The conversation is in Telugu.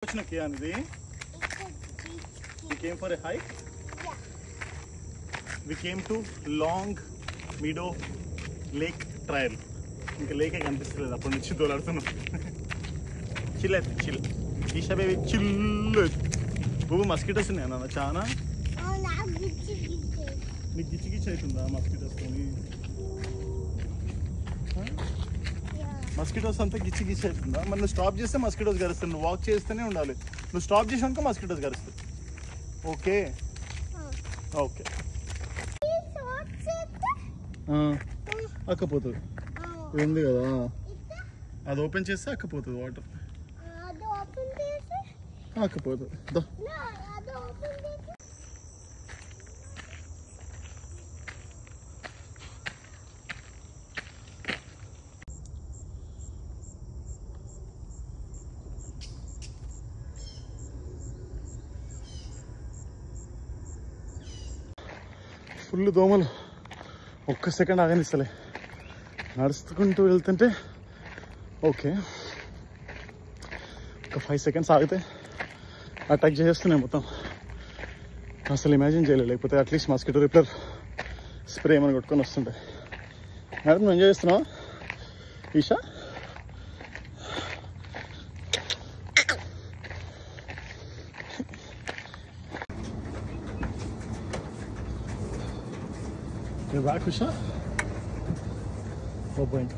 We came for a hike. Yeah. We came to Long Meadow Lake Trail. ఇంకా లేకే కనిపిస్తలేదు అప్పటి నుంచి దోలాడుతున్నాం. చిల్ అయితే చిల్ ఈషా బేబీ చిల్. బాబు మస్కిటోస్ ఉన్నాయా నాన్న చాలా? నీకు గిచ్చి గిచ్చి అవుతుందా మస్కిటోస్తో? మస్కిటోస్ అంతా గిచ్చి గిచ్చి అవుతుందా? మరి నువ్వు స్టాప్ చేస్తే మస్కిటోస్ కరుస్తాయి. నువ్వు వాక్ చేస్తూనే ఉండాలి. నువ్వు స్టాప్ చేసాక మస్కిటోస్ కరుస్తాయి. ఓకే ఓకే అక్కపోతుంది. ఉంది కదా అది ఓపెన్ చేస్తే అక్కపోతుంది. వాటర్ అక్కపోతుంది. ఫుల్ దోమలు. ఒక్క సెకండ్ ఆగనిస్తలే. నడుచుకుంటూ వెళ్తుంటే ఓకే, ఒక 5 seconds ఆగితే అటాక్ చేసేస్తున్నాయి మొత్తం. అసలు ఇమాజిన్ చేయలేదు. లేకపోతే అట్లీస్ట్ మస్కిటో రిపెల్లర్ స్ప్రే ఏమైనా కొట్టుకొని వస్తుంటాయి. మేడం నువ్వు ఎంజాయ్ చేస్తున్నావా Isha? You're back, Usha? 4 point.